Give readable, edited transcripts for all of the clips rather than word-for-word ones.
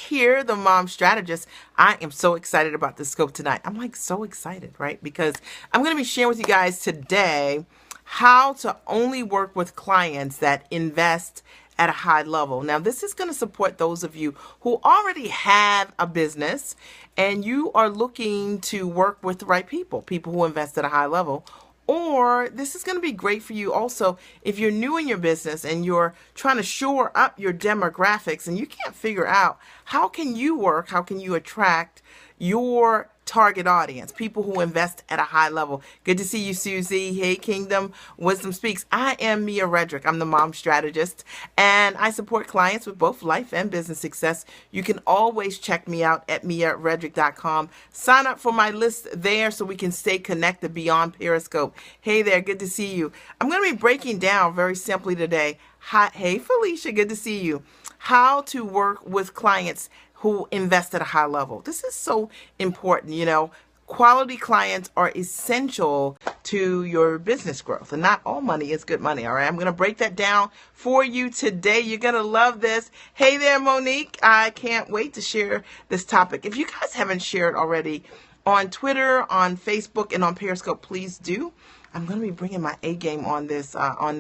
here, the mom strategist. I am so excited about this scope tonight. I'm like so excited, right? Because I'm going to be sharing with you guys today how to only work with clients that invest at a high level. Now, this is going to support those of you who already have a business and you are looking to work with the right people, people who invest at a high level. Or this is going to be great for you also if you're new in your business and you're trying to shore up your demographics and you can't figure out how can you attract your target audience, people who invest at a high level. Good to see you, Susie. Hey, Kingdom Wisdom Speaks. I am Mia Redrick. I'm the mom strategist, and I support clients with both life and business success. You can always check me out at miaredrick.com. Sign up for my list there so we can stay connected beyond Periscope. Hey there, good to see you. I'm going to be breaking down very simply today. Hey, Felicia, good to see you. How to work with clients who invest at a high level. This is so important. You know, quality clients are essential to your business growth, and not all money is good money. All right, I'm going to break that down for you today. You're going to love this. Hey there, Monique. I can't wait to share this topic. If you guys haven't shared already on Twitter, on Facebook, and on Periscope, please do. I'm going to be bringing my A game on this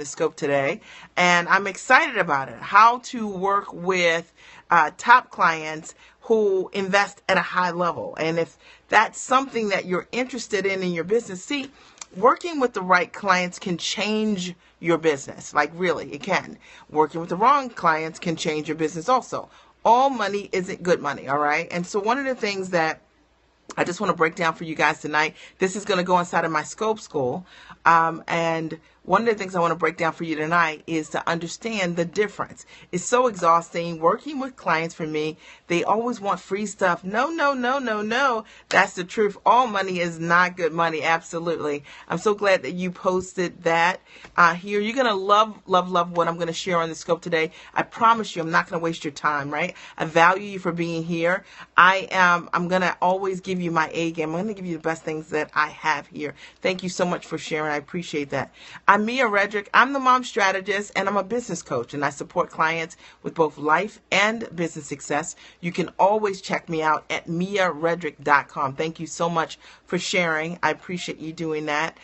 scope today, and I'm excited about it. How to work with top clients who invest at a high level. And if that's something that you're interested in your business, see, working with the right clients can change your business. Like really, it can. Working with the wrong clients can change your business also. All money isn't good money, all right? And so one of the things that I just want to break down for you guys tonight. This is going to go inside of my scope school. And one of the things I want to break down for you tonight is to understand the difference. It's so exhausting working with clients for me. They always want free stuff. No, no, no, no, no. That's the truth. All money is not good money. Absolutely. I'm so glad that you posted that here. You're going to love, love, love what I'm going to share on the scope today. I promise you, I'm not going to waste your time, right? I value you for being here. I'm going to always give you my A game. I'm going to give you the best things that I have here. Thank you so much for sharing. I appreciate that. I'm Mia Redrick. I'm the mom strategist, and I'm a business coach, and I support clients with both life and business success. You can always check me out at miaredrick.com. Thank you so much for sharing. I appreciate you doing that.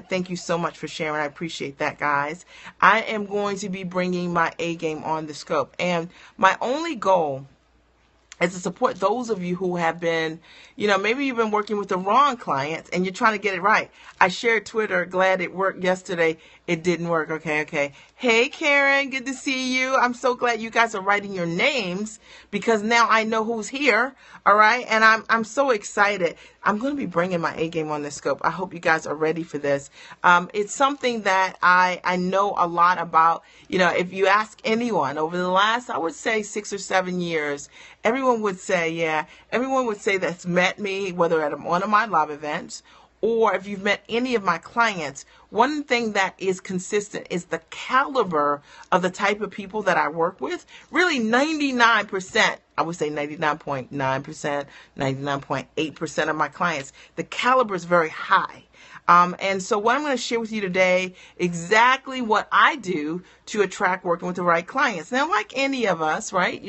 Thank you so much for sharing. I appreciate that, guys. I am going to be bringing my A game on the scope, and my only goal is to support those of you who have been, maybe you've been working with the wrong clients and you're trying to get it right. I shared Twitter, glad it worked yesterday. It didn't work. Okay. Hey, Karen, good to see you. I'm so glad you guys are writing your names because now I know who's here. All right. And I'm so excited. I'm going to be bringing my A game on this scope. I hope you guys are ready for this. It's something that I know a lot about. If you ask anyone over the last, I would say 6 or 7 years, everyone would say that's met me, whether at one of my live events or if you've met any of my clients, one thing that is consistent is the caliber of the type of people that I work with. Really 99%, I would say 99.9%, 99.8% of my clients, the caliber is very high. And so what I'm going to share with you today, exactly what I do to attract working with the right clients. Now, like any of us, right?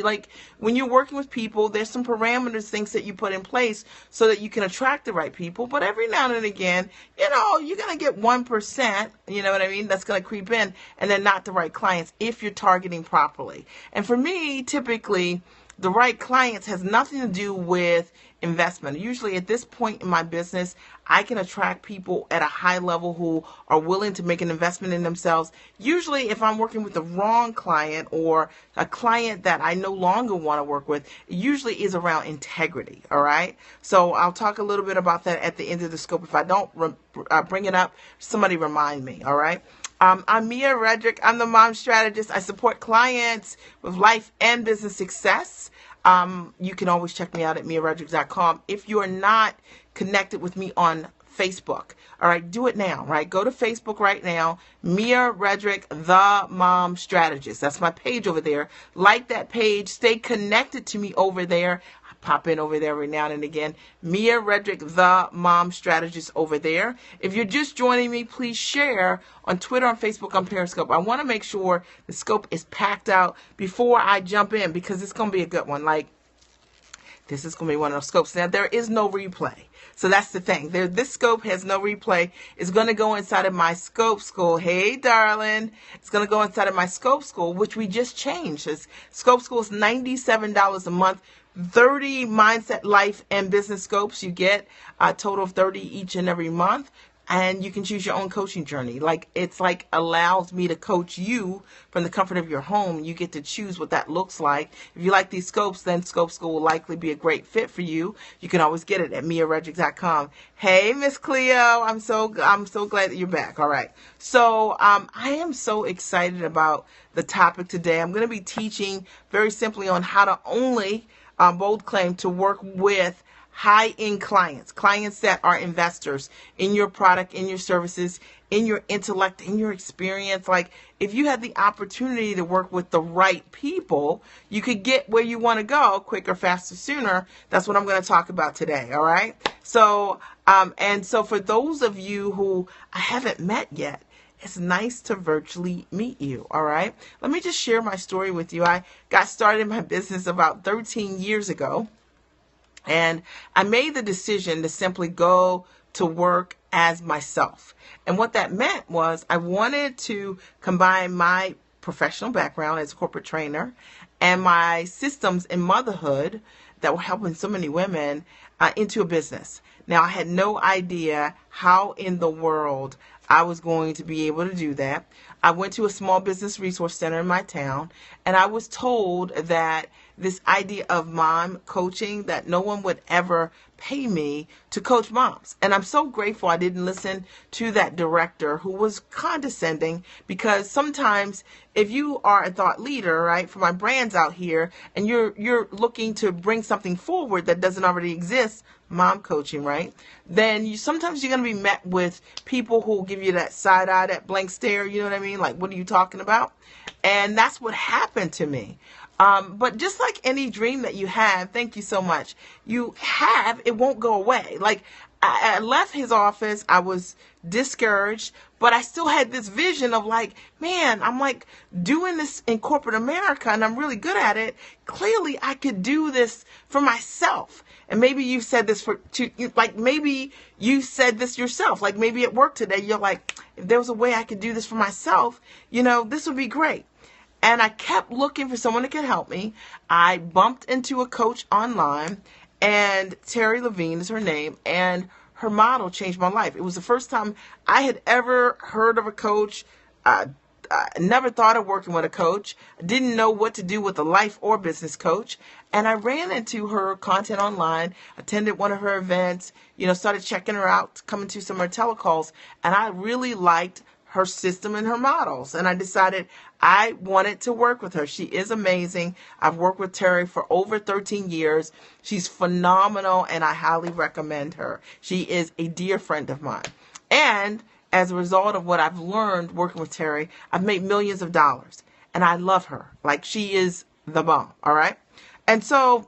When you're working with people, there's some parameters, things that you put in place so that you can attract the right people. But every now and again, you're going to get 1%, that's going to creep in, and then not the right clients if you're targeting properly. And for me, typically, the right clients has nothing to do with investment. Usually at this point in my business, I can attract people at a high level who are willing to make an investment in themselves. Usually if I'm working with the wrong client or a client that I no longer want to work with, it usually is around integrity. All right. So I'll talk a little bit about that at the end of the scope. If I don't bring it up, somebody remind me. All right. I'm Mia Redrick. I'm the mom strategist. I support clients with life and business success. You can always check me out at miaredrick.com. If you are not connected with me on Facebook, all right, do it now, right? Go to Facebook right now, Mia Redrick, the mom strategist. That's my page over there. Like that page. Stay connected to me over there. Pop in over there every now and again. Mia Redrick, the mom strategist over there. If you're just joining me, please share on Twitter, on Facebook, on Periscope. I want to make sure the scope is packed out before I jump in because it's going to be a good one. This is going to be one of those scopes. Now, there is no replay. So that's the thing. This scope has no replay. It's going to go inside of my scope school. Hey, darling. It's going to go inside of my scope school, which we just changed. Scope school is $97 a month. 30 mindset, life, and business scopes. You get a total of 30 each and every month. And you can choose your own coaching journey. It's allows me to coach you from the comfort of your home. You get to choose what that looks like. If you like these scopes, then Scope School will likely be a great fit for you. You can always get it at miaredrick.com. Hey, Miss Cleo, I'm so glad that you're back. All right. So I am so excited about the topic today. I'm going to be teaching very simply on how to only bold claim to work with high-end clients that are investors in your product, in your services, in your intellect, in your experience. If you had the opportunity to work with the right people, you could get where you want to go quicker, faster, sooner. That's what I'm going to talk about today. All right. So, so for those of you who I haven't met yet, it's nice to virtually meet you. All right. Let me just share my story with you. I got started in my business about 13 years ago. And I made the decision to simply go to work as myself. And what that meant was I wanted to combine my professional background as a corporate trainer and my systems in motherhood that were helping so many women into a business. Now, I had no idea how in the world I was going to be able to do that. I went to a small business resource center in my town, and I was told that this idea of mom coaching, that no one would ever pay me to coach moms. And I'm so grateful I didn't listen to that director who was condescending, because sometimes if you are a thought leader, right, for my brands out here, and you're looking to bring something forward that doesn't already exist, mom coaching, right, then sometimes you're going to be met with people who give you that side eye, that blank stare, you know what I mean? Like, what are you talking about? And that's what happened to me. But just like any dream that you have, thank you so much, you have, it won't go away. I left his office, I was discouraged, but I still had this vision of man, I'm doing this in corporate America and I'm really good at it. Clearly I could do this for myself. And maybe you said this maybe you said this yourself. Maybe at work today, you're like, if there was a way I could do this for myself, this would be great. And I kept looking for someone that could help me. I bumped into a coach online, and Terry Levine is her name, and her model changed my life. It was the first time I had ever heard of a coach. I never thought of working with a coach. I didn't know what to do with a life or business coach. And I ran into her content online, attended one of her events, started checking her out, coming to some of her telecalls, and I really liked her system and her models. And I decided I wanted to work with her. She is amazing. I've worked with Terry for over 13 years. She's phenomenal, and I highly recommend her. She is a dear friend of mine. And as a result of what I've learned working with Terry, I've made millions of dollars. And I love her. She is the bomb. All right. And so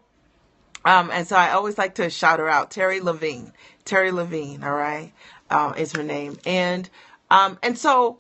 I always like to shout her out. Terry Levine. All right. Is her name. And so,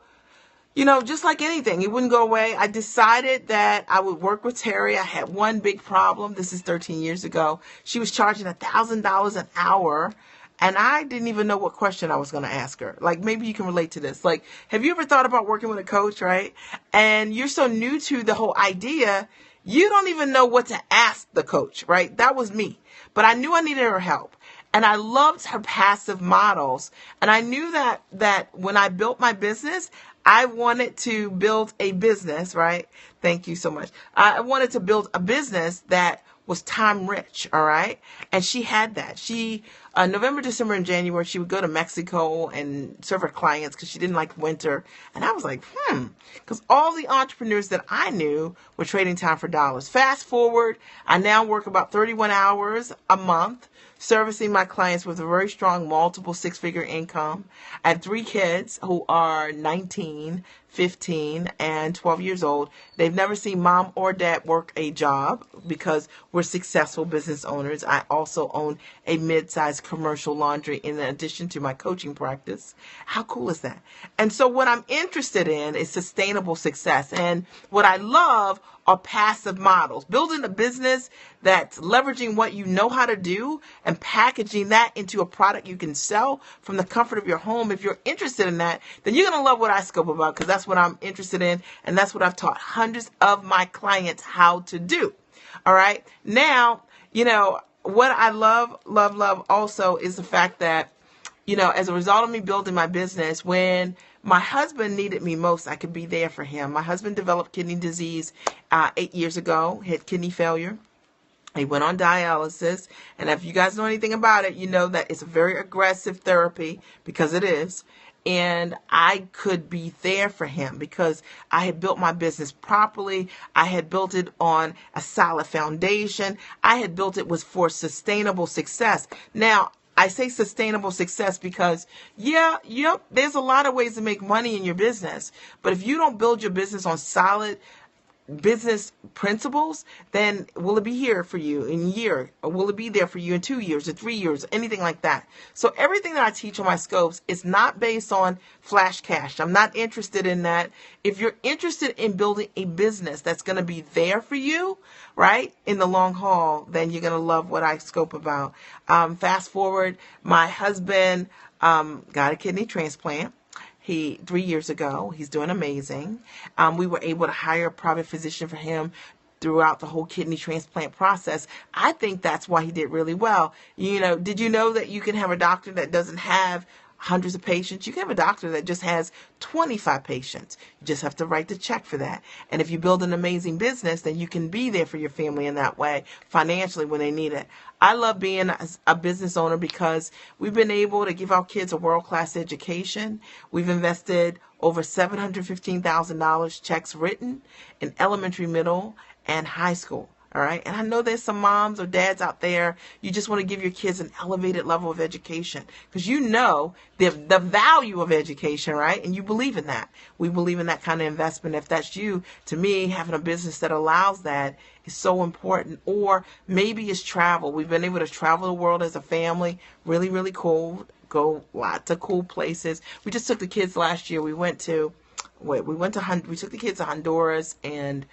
just like anything, it wouldn't go away. I decided that I would work with Terry. I had one big problem. This is 13 years ago. She was charging $1,000 an hour, and I didn't even know what question I was going to ask her. Maybe you can relate to this. Have you ever thought about working with a coach, right? And you're so new to the whole idea, you don't even know what to ask the coach, right? That was me. But I knew I needed her help. And I loved her passive models. And I knew that when I built my business, I wanted to build a business, right? Thank you so much. I wanted to build a business that was time rich, all right? And she had that. She, November, December, and January, she would go to Mexico and serve her clients because she didn't like winter. And I was like, because all the entrepreneurs that I knew were trading time for dollars. Fast forward, I now work about 31 hours a month, servicing my clients with a very strong multiple six-figure income. I have 3 kids who are 19, 15, and 12 years old. They've never seen mom or dad work a job because we're successful business owners. I also own a mid-sized commercial laundry in addition to my coaching practice. How cool is that? And so what I'm interested in is sustainable success. And what I love are passive models, building a business that's leveraging what you know how to do and packaging that into a product you can sell from the comfort of your home. If you're interested in that, then you're going to love what I scope about, because that's what I'm interested in. And that's what I've taught hundreds of my clients how to do. All right. Now, what I love also is the fact that, as a result of me building my business, when my husband needed me most, I could be there for him. My husband developed kidney disease 8 years ago, had kidney failure. He went on dialysis. And if you guys know anything about it, you know that it's a very aggressive therapy, because it is. And I could be there for him because I had built my business properly. I had built it on a solid foundation. I had built it for sustainable success. Now, I say sustainable success because, there's a lot of ways to make money in your business. But if you don't build your business on solid business principles, then will it be here for you in a year? Or will it be there for you in 2 years or 3 years, anything like that? So everything that I teach on my scopes is not based on flash cash. I'm not interested in that. If you're interested in building a business that's going to be there for you, right, in the long haul, then you're going to love what I scope about. Fast forward, my husband got a kidney transplant. 3 years ago. He's doing amazing. We were able to hire a private physician for him throughout the whole kidney transplant process. I think that's why he did really well. Did you know that you can have a doctor that doesn't have hundreds of patients? You can have a doctor that just has 25 patients. You just have to write the check for that. And if you build an amazing business, then you can be there for your family in that way, financially, when they need it. I love being a business owner because we've been able to give our kids a world-class education. We've invested over $715,000 checks written in elementary, middle, and high school. All right. And I know there's some moms or dads out there, you just want to give your kids an elevated level of education because you know the value of education, right? And you believe in that. We believe in that kind of investment. If that's you, to me, having a business that allows that is so important. Or maybe it's travel. We've been able to travel the world as a family. Really, really cool. Go lots of cool places. We just took the kids last year. We took the kids to Honduras and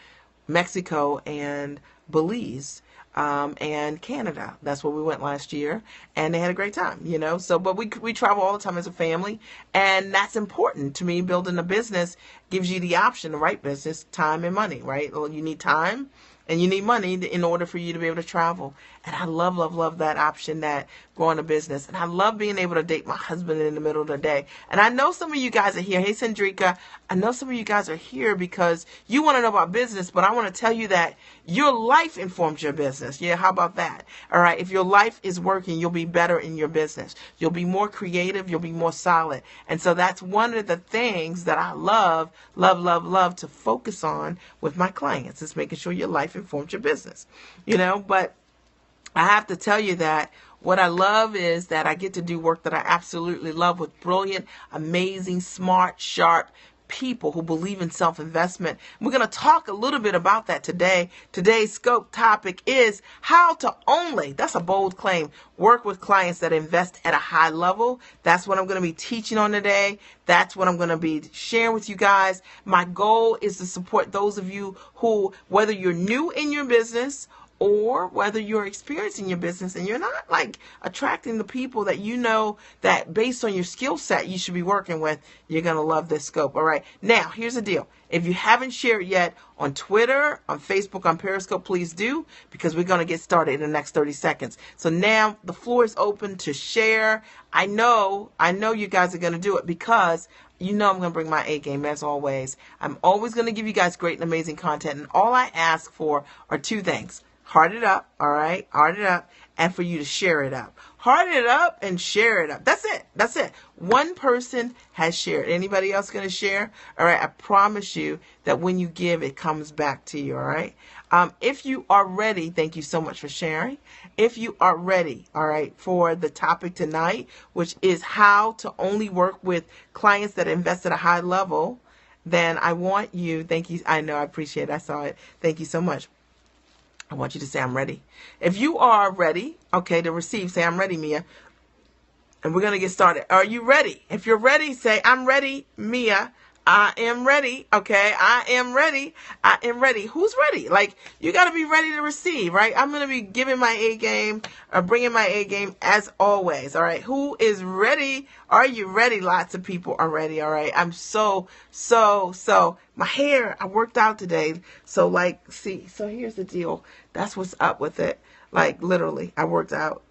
Mexico and Belize, and Canada. That's where we went last year, and they had a great time, So, but we travel all the time as a family, and that's important to me. Building a business gives you the option, the right business, time and money, right? Well, you need time and you need money in order for you to be able to travel. And I love that option, that growing a business. And I love being able to date my husband in the middle of the day. And I know some of you guys are here. Hey, Sandrika, I know some of you guys are here because you want to know about business, but I want to tell you that your life informs your business. Yeah, how about that? All right. If your life is working, you'll be better in your business. You'll be more creative. You'll be more solid. And so that's one of the things that I love to focus on with my clients, is making sure your life informs your business, but I have to tell you that what I love is that I get to do work that I absolutely love with brilliant, amazing, smart, sharp people who believe in self-investment. We're going to talk a little bit about that today. Today's scope topic is how to only, that's a bold claim, work with clients that invest at a high level. That's what I'm going to be teaching on today. That's what I'm going to be sharing with you guys. My goal is to support those of you who, whether you're new in your business or whether you're experiencing your business and you're not attracting the people that that based on your skill set you should be working with, you're going to love this scope. All right. Now, here's the deal. If you haven't shared yet on Twitter, on Facebook, on Periscope, please do, because we're going to get started in the next 30 seconds. So now the floor is open to share. I know you guys are going to do it because I'm going to bring my A game as always. I'm always going to give you guys great and amazing content. And all I ask for are two things. Heart it up, all right? Heart it up, and for you to share it up. Heart it up and share it up. That's it. One person has shared. Anybody else going to share? All right, I promise you that when you give, it comes back to you, all right? If you are ready, thank you so much for sharing. If you are ready, all right, for the topic tonight, which is how to only work with clients that invest at a high level, then I want you, thank you. I know, I appreciate it. I saw it. Thank you so much. I want you to say, I'm ready. If you are ready, okay, to receive, say, I'm ready, Mia. and we're going to get started. Are you ready? If you're ready, say, I'm ready, Mia. I am ready. Okay. I am ready. I am ready. Who's ready? Like, you got to be ready to receive, right? I'm going to be giving my A game or bringing my A game as always. All right. Who is ready? Are you ready? Lots of people are ready. All right. I'm so my hair, I worked out today. So like, see, so here's the deal. That's what's up with it. Like literally, I worked out.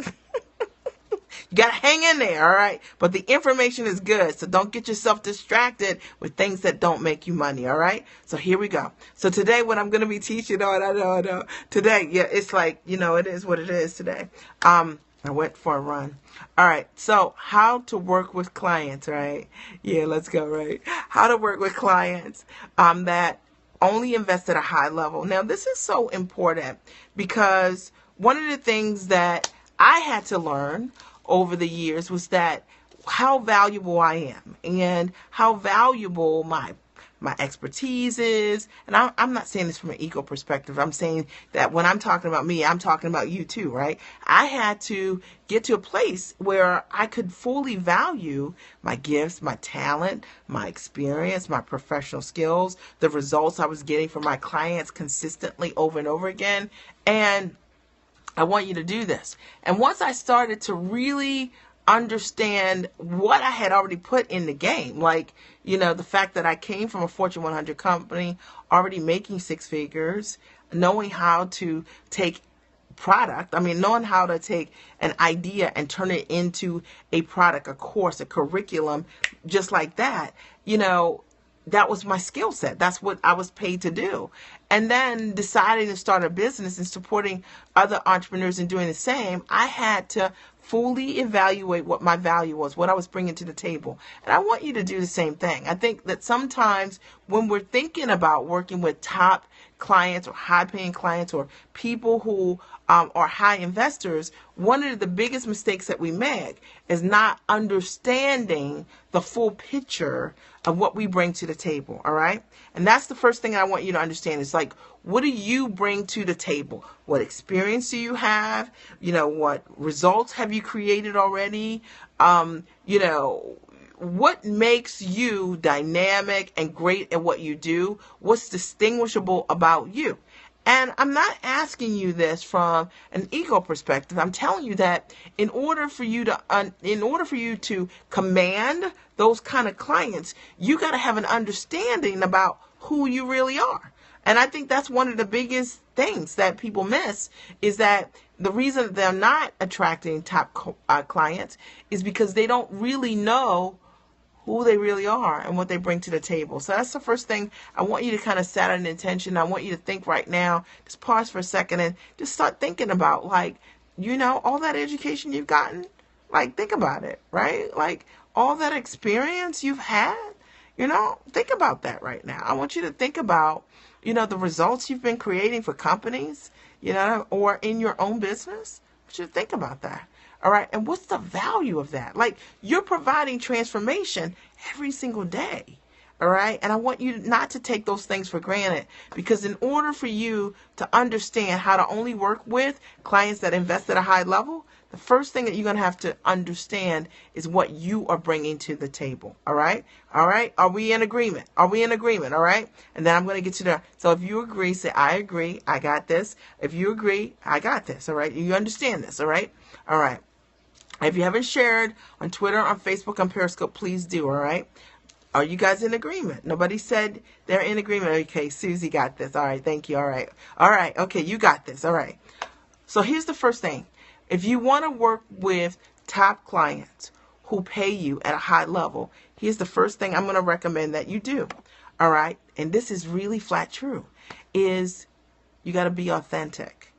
You got to hang in there, all right? But the information is good, so don't get yourself distracted with things that don't make you money, all right? So here we go. So today what I'm going to be teaching on, I know. Today, yeah, it's like, it is what it is today. I went for a run. All right, so how to work with clients, right? Yeah, let's go, right? How to work with clients that only invest at a high level. Now, this is so important because one of the things that I had to learn over the years was that how valuable I am and how valuable my expertise is. And I'm not saying this from an ego perspective. I'm saying that when I'm talking about me, I'm talking about you too, right? I had to get to a place where I could fully value my gifts, my talent, my experience, my professional skills, the results I was getting from my clients consistently over and over again. And I want you to do this. And once I started to really understand what I had already put in the game, like, the fact that I came from a Fortune 100 company, already making six figures, knowing how to take knowing how to take an idea and turn it into a product, a course, a curriculum, just like that, that was my skill set. That's what I was paid to do. And then deciding to start a business and supporting other entrepreneurs and doing the same, I had to fully evaluate what my value was, what I was bringing to the table. And I want you to do the same thing. I think that sometimes when we're thinking about working with top clients or high-paying clients or people who are high investors, one of the biggest mistakes that we make is not understanding the full picture of what we bring to the table, all right? And that's the first thing I want you to understand is like, what do you bring to the table? What experience do you have? What results have you created already? What makes you dynamic and great at what you do? What's distinguishable about you? And I'm not asking you this from an ego perspective. I'm telling you that in order for you to command those kind of clients, you got to have an understanding about who you really are. And I think that's one of the biggest things that people miss is that the reason they're not attracting top clients is because they don't really know who they really are and what they bring to the table. So that's the first thing I want you to kind of set an intention. I want you to think right now, just pause for a second and just start thinking about all that education you've gotten, like think about it, right? Like all that experience you've had, think about that right now. I want you to think about, the results you've been creating for companies, or in your own business. I want you to think about that. All right. And what's the value of that? Like you're providing transformation every single day. All right. And I want you not to take those things for granted because in order for you to understand how to only work with clients that invest at a high level, the first thing that you're going to have to understand is what you are bringing to the table. All right. All right. Are we in agreement? Are we in agreement? All right. And then I'm going to get to the, so if you agree, say, I agree. I got this. If you agree, I got this. All right. You understand this. All right. All right. If you haven't shared on Twitter, on Facebook, on Periscope, please do, all right? Are you guys in agreement? Nobody said they're in agreement. Okay, Susie got this. All right, thank you. All right. All right, okay, you got this. All right. So here's the first thing. If you want to work with top clients who pay you at a high level, here's the first thing I'm going to recommend that you do, all right? And this is really flat true, is you got to be authentic,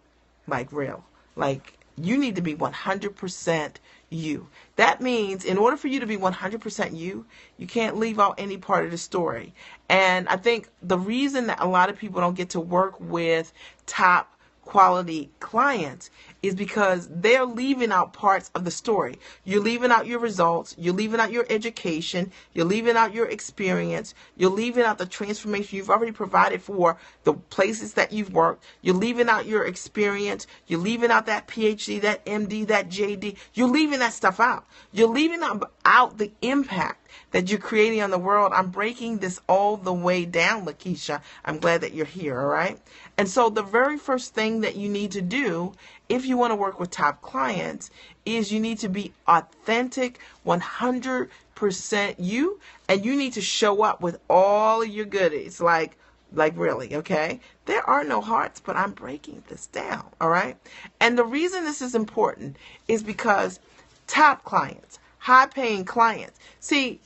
like real, like you need to be 100% you. That means in order for you to be 100% you, you can't leave out any part of the story. And I think the reason that a lot of people don't get to work with top quality clients is because they're leaving out parts of the story. You're leaving out your results. You're leaving out your education. You're leaving out your experience. You're leaving out the transformation you've already provided for the places that you've worked. You're leaving out your experience. You're leaving out that PhD, that MD, that JD. You're leaving that stuff out. You're leaving out the impact that you're creating on the world. I'm breaking this all the way down, Lakeisha. I'm glad that you're here, all right? And so the very first thing that you need to do if you want to work with top clients is you need to be authentic, 100% you, and you need to show up with all of your goodies, like really, okay? There are no hearts, but I'm breaking this down, all right? And the reason this is important is because top clients, high-paying clients, see,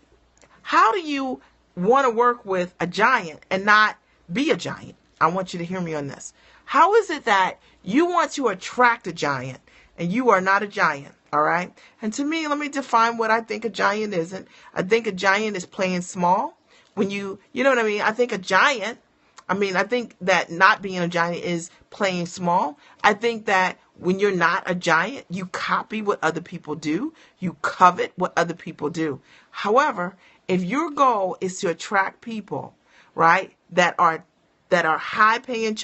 how do you want to work with a giant and not be a giant? I want you to hear me on this. How is it that you want to attract a giant and you are not a giant? All right. And to me, let me define what I think a giant isn't. I think a giant is playing small. When you know what I mean? I think that not being a giant is playing small. I think that when you're not a giant, you copy what other people do. You covet what other people do. However, if your goal is to attract people, right, that are high-paying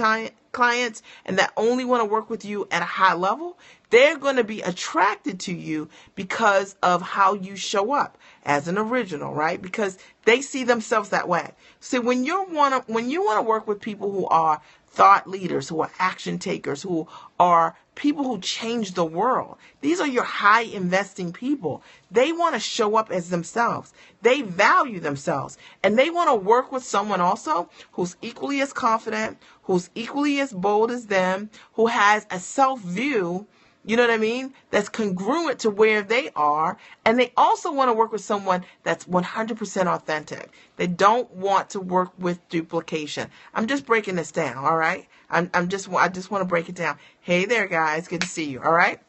clients and that only want to work with you at a high level, they're going to be attracted to you because of how you show up as an original, right? Because they see themselves that way. So when you want to work with people who are thought leaders, who are action takers, who are people who change the world, these are your high investing people. They want to show up as themselves. They value themselves, and they want to work with someone also who's equally as confident, who's equally as bold as them, who has a self-view, you know what I mean, that's congruent to where they are. And they also want to work with someone that's 100% authentic. They don't want to work with duplication. I'm just breaking this down, all right? I just want to break it down. Hey there, guys. Good to see you, all right?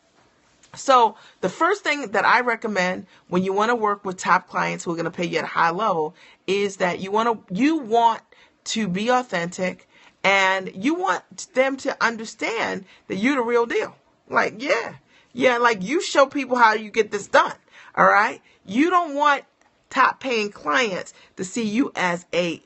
So the first thing that I recommend when you want to work with top clients who are going to pay you at a high level is that you want to be authentic, and you want them to understand that you're the real deal. Like, yeah, like you show people how you get this done. All right. You don't want top paying clients to see you as an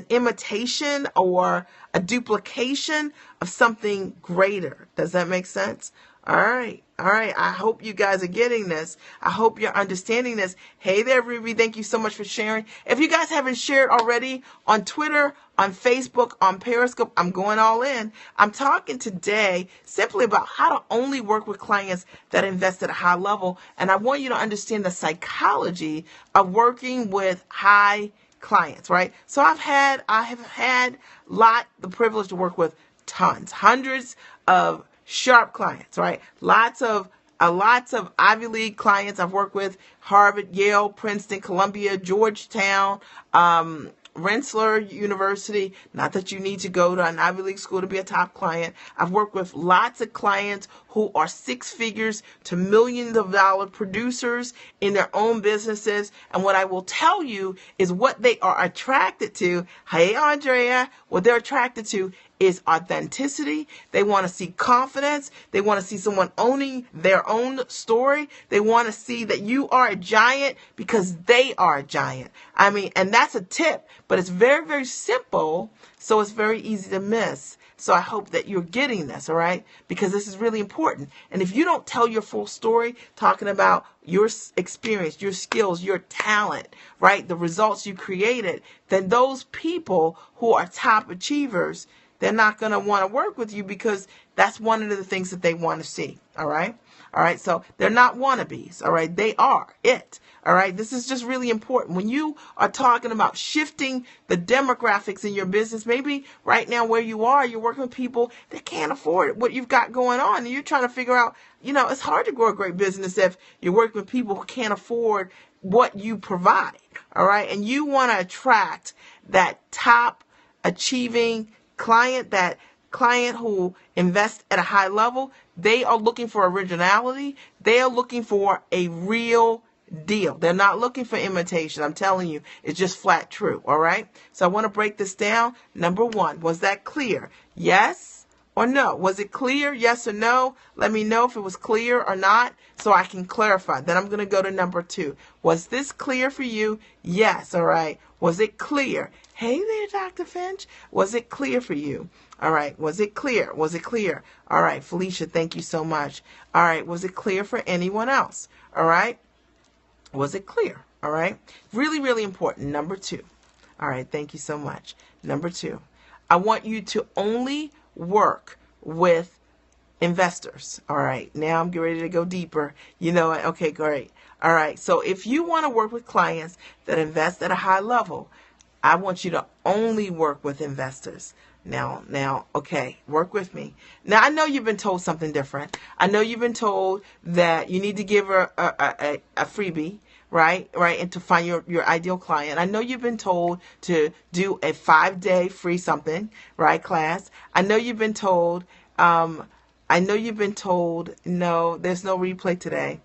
imitation or a duplication of something greater. Does that make sense? All right. I hope you guys are getting this. I hope you're understanding this. Hey there, Ruby. Thank you so much for sharing. If you guys haven't shared already on Twitter, on Facebook, on Periscope, I'm going all in. I'm talking today simply about how to only work with clients that invest at a high level. And I want you to understand the psychology of working with high clients, right? So I have had the privilege to work with hundreds of sharp clients, right? Lots of Ivy League clients I've worked with: Harvard, Yale, Princeton, Columbia, Georgetown, Rensselaer University. Not that you need to go to an Ivy League school to be a top client. I've worked with lots of clients who are six figures to millions of dollar producers in their own businesses. And what I will tell you is what they are attracted to. Hey, Andrea, what they're attracted to is authenticity. They want to see confidence. They want to see someone owning their own story. They want to see that you are a giant because they are a giant. I mean, and that's a tip, but it's very, very simple. So it's very easy to miss. So I hope that you're getting this, all right? Because this is really important. And if you don't tell your full story, talking about your experience, your skills, your talent, right, the results you created, then those people who are top achievers, they're not going to want to work with you because that's one of the things that they want to see. All right. All right. So they're not wannabes. All right. They are it. All right. This is just really important. When you are talking about shifting the demographics in your business, maybe right now where you are, you're working with people that can't afford what you've got going on. And you're trying to figure out, it's hard to grow a great business if you're working with people who can't afford what you provide. All right. And you want to attract that top achieving client, that client who invests at a high level. They are looking for originality. They are looking for a real deal. They're not looking for imitation. I'm telling you, it's just flat true. All right. So I want to break this down. Number one, was that clear? Yes or no? Was it clear? Yes or no? Let me know if it was clear or not so I can clarify. Then I'm going to go to number 2. Was this clear for you? Yes. All right. Was it clear? Hey there, Dr. Finch. Was it clear for you? All right. Was it clear? Was it clear? All right. Felicia, thank you so much. All right. Was it clear for anyone else? All right. Was it clear? All right. Really, really important. Number 2. All right. Thank you so much. Number 2. I want you to only work with investors. All right. Now I'm getting ready to go deeper. You know what? Okay, great. All right. So if you want to work with clients that invest at a high level, I want you to only work with investors. Now, okay, work with me. Now, I know you've been told something different. I know you've been told that you need to give her a freebie, right? And to find your ideal client. I know you've been told to do a 5-day free something, right, class? I know you've been told, no, there's no replay today.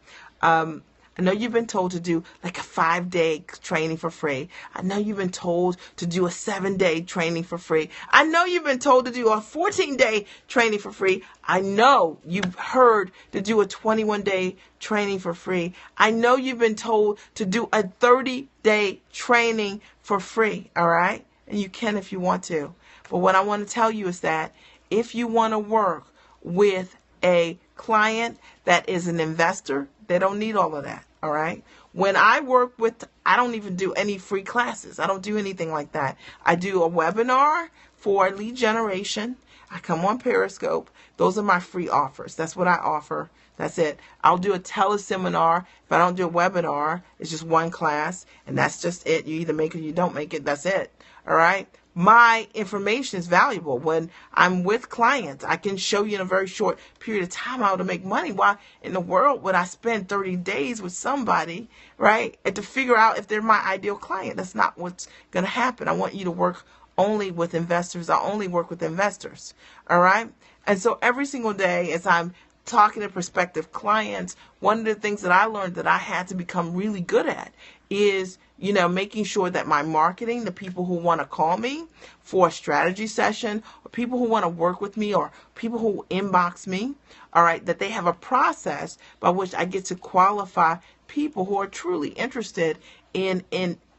I know you've been told to do like a 5-day training for free. I know you've been told to do a 7-day training for free. I know you've been told to do a 14-day training for free. I know you've heard to do a 21-day training for free. I know you've been told to do a 30-day training for free. All right. And you can if you want to. But what I want to tell you is that if you want to work with a client that is an investor, they don't need all of that. All right. When I work with, I don't even do any free classes. I don't do anything like that. I do a webinar for lead generation. I come on Periscope. Those are my free offers. That's what I offer. That's it. I'll do a teleseminar. If I don't do a webinar, it's just one class, and that's just it. You either make it or you don't make it. That's it. All right. My information is valuable. When I'm with clients, I can show you in a very short period of time how to make money. Why in the world would I spend 30 days with somebody, right, and to figure out if they're my ideal client? That's not what's going to happen. I want you to work only with investors. I only work with investors. All right. And so every single day as I'm talking to prospective clients, one of the things that I learned that I had to become really good at is, making sure that my marketing, the people who want to call me for a strategy session, or people who want to work with me, or people who inbox me, all right, that they have a process by which I get to qualify people who are truly interested in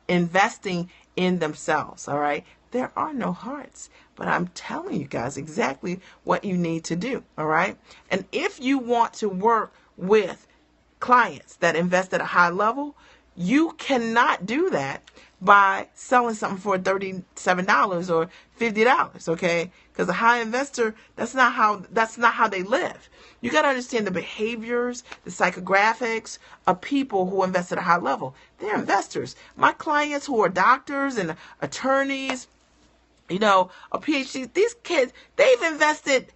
investing in themselves. All right. There are no hearts, but I'm telling you guys exactly what you need to do. All right. And if you want to work with clients that invest at a high level, you cannot do that by selling something for $37 or $50. Okay. Because a high investor, that's not how they live. You got to understand the behaviors, the psychographics of people who invest at a high level. They're investors. My clients who are doctors and attorneys, a PhD, these kids, they've invested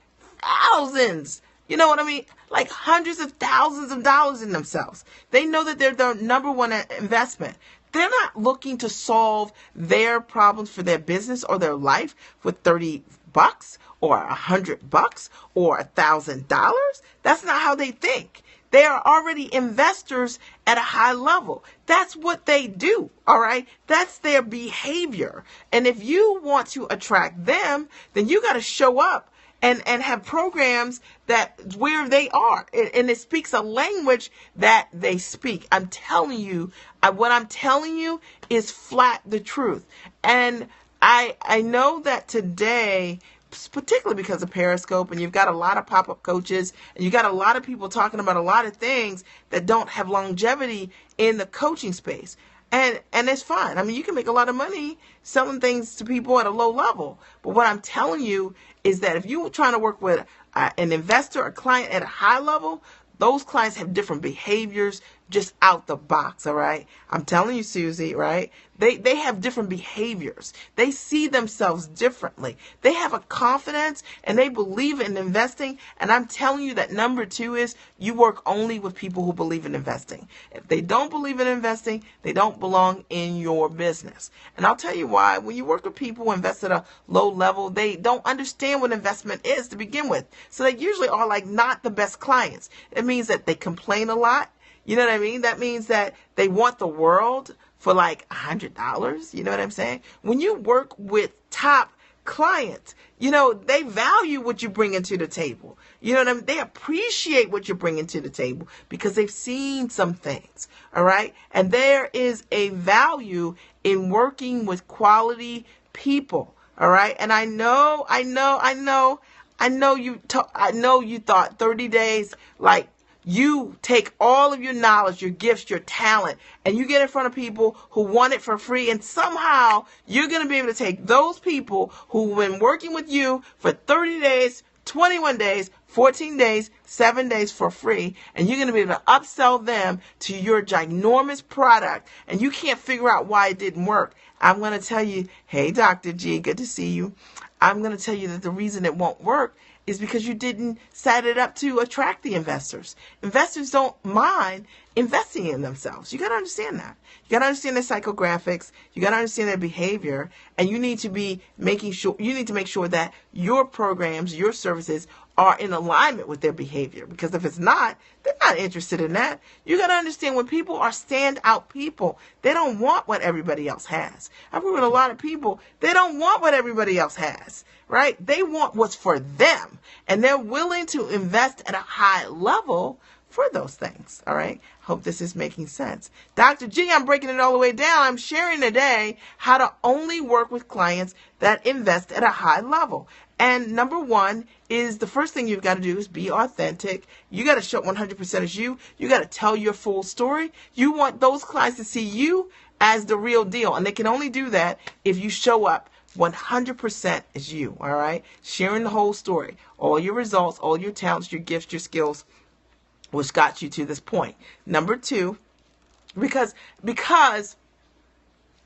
thousands, you know what I mean? Like hundreds of thousands of dollars in themselves. They know that they're their number one investment. They're not looking to solve their problems for their business or their life with $30 or $100 or $1,000. That's not how they think. They are already investors at a high level. That's what they do. All right. That's their behavior. And if you want to attract them, then you got to show up and have programs that where they are. And it speaks a language that they speak. I'm telling you, what I'm telling you is flat the truth. And I know that today, particularly because of Periscope, and you've got a lot of pop-up coaches, and you got a lot of people talking about a lot of things that don't have longevity in the coaching space. And it's fine. I mean, you can make a lot of money selling things to people at a low level. But what I'm telling you is that if you're trying to work with an investor or client at a high level, those clients have different behaviors just out the box, all right? I'm telling you, Susie, right? They have different behaviors. They see themselves differently. They have a confidence and they believe in investing. And I'm telling you that number 2 is you work only with people who believe in investing. If they don't believe in investing, they don't belong in your business. And I'll tell you why. When you work with people who invest at a low level, they don't understand what investment is to begin with. So they usually are like not the best clients. It means that they complain a lot. You know what I mean? That means that they want the world for like $100. You know what I'm saying? When you work with top clients, you know, they value what you bring into the table. You know what I mean? They appreciate what you're bringing to the table because they've seen some things. All right. And there is a value in working with quality people. All right. And I know you thought 30 days, like, you take all of your knowledge, your gifts, your talent, and you get in front of people who want it for free. And somehow you're going to be able to take those people who've been working with you for 30 days, 21 days, 14 days, 7 days for free, and you're going to be able to upsell them to your ginormous product, and you can't figure out why it didn't work. I'm going to tell you, hey, Dr. G, good to see you. I'm going to tell you that the reason it won't work is because you didn't set it up to attract the investors. Investors don't mind investing in themselves. You got to understand that. You got to understand their psychographics. You got to understand their behavior, and you need to make sure that your programs, your services are in alignment with their behavior. Because if it's not, they're not interested in that. You got to understand, when people are standout people, they don't want what everybody else has. I've worked with a lot of people, they don't want what everybody else has, right? They want what's for them, and they're willing to invest at a high level for those things. All right. Hope this is making sense. Dr. G, I'm breaking it all the way down. I'm sharing today how to only work with clients that invest at a high level. And number one is, the first thing you've got to do is be authentic. You got to show up 100% as you. You got to tell your full story. You want those clients to see you as the real deal. And they can only do that if you show up 100% as you. All right. Sharing the whole story, all your results, all your talents, your gifts, your skills, which got you to this point. Number two, because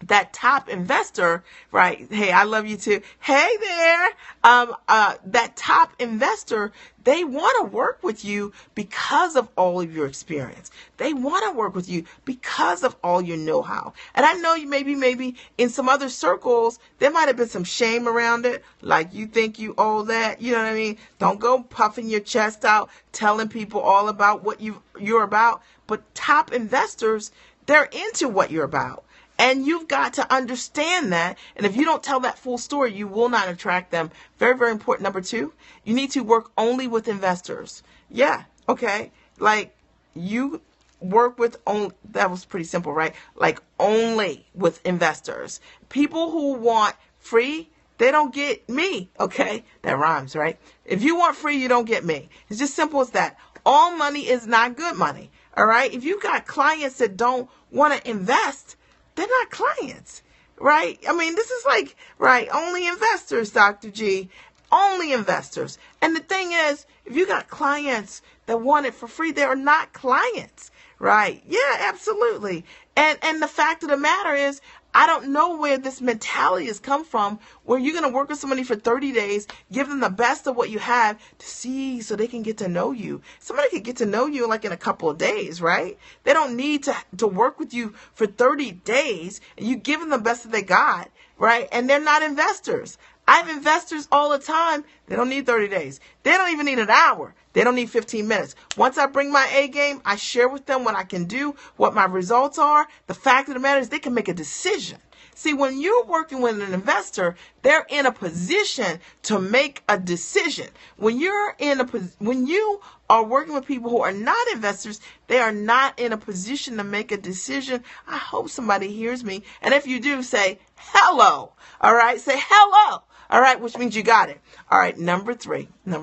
that top investor, right? Hey, I love you too. Hey there. That top investor, they want to work with you because of all of your experience. They want to work with you because of all your know-how. And I know you maybe in some other circles, there might have been some shame around it. Like, you think you owe that, you know what I mean? Don't go puffing your chest out, telling people all about what you're about. But top investors, they're into what you're about. And you've got to understand that. And if you don't tell that full story, you will not attract them. Very, very important. Number two, you need to work only with investors. Yeah. Okay. Like, you work with only, that was pretty simple, right? Like, only with investors. People who want free, they don't get me. Okay. That rhymes, right? If you want free, you don't get me. It's just simple as that. All money is not good money. All right. If you got clients that don't want to invest, they're not clients, right? I mean, this is like, right, only investors, Dr. G, only investors. And the thing is, if you got clients that want it for free, they are not clients, right? Yeah, absolutely. And the fact of the matter is, I don't know where this mentality has come from, where you're going to work with somebody for 30 days, give them the best of what you have to see so they can get to know you. Somebody can get to know you like in a couple of days, right? They don't need to work with you for 30 days, and you give them the best that they got, right? And they're not investors. I have investors all the time. They don't need 30 days. They don't even need an hour. They don't need 15 minutes. Once I bring my A game, I share with them what I can do, what my results are. The fact of the matter is, they can make a decision. See, when you're working with an investor, they're in a position to make a decision. When you are working with people who are not investors, they are not in a position to make a decision. I hope somebody hears me. And if you do, say hello. All right, say hello. All right, which means you got it. All right, number three. All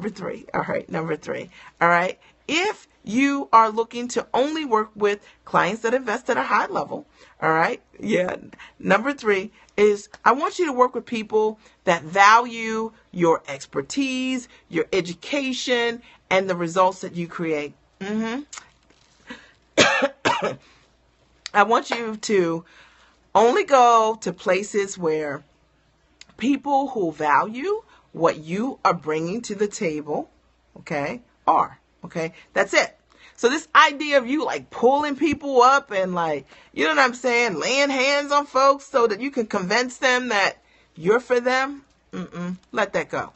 right, number three. All right, if you are looking to only work with clients that invest at a high level, all right, yeah, number three is, I want you to work with people that value your expertise, your education, and the results that you create. I want you to only go to places where people who value what you are bringing to the table, okay, are, okay? That's it. So this idea of you like pulling people up and like, you know what I'm saying, laying hands on folks so that you can convince them that you're for them, let that go.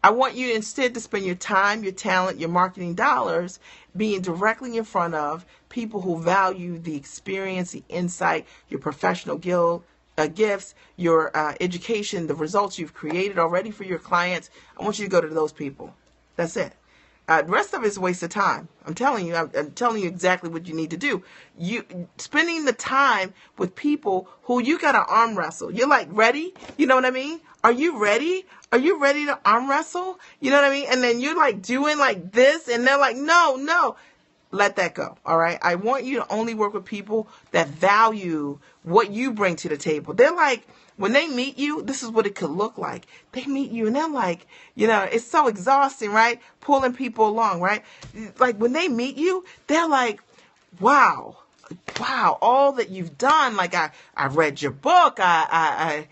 I want you instead to spend your time, your talent, your marketing dollars being directly in front of people who value the experience, the insight, your professional gifts, your education, the results you've created already for your clients. I want you to go to those people. That's it. The rest of it is a waste of time. I'm telling you. I'm telling you exactly what you need to do. You spending the time with people who you got to arm wrestle. You're like, ready? You know what I mean? Are you ready? Are you ready to arm wrestle? You know what I mean? And then you're like doing like this, and they're like, no, no. Let that go. All right. I want you to only work with people that value what you bring to the table. They're like, when they meet you, this is what it could look like. They meet you and they're like, it's so exhausting, right? Pulling people along, right? Like when they meet you, they're like, wow, all that you've done. Like I read your book. I've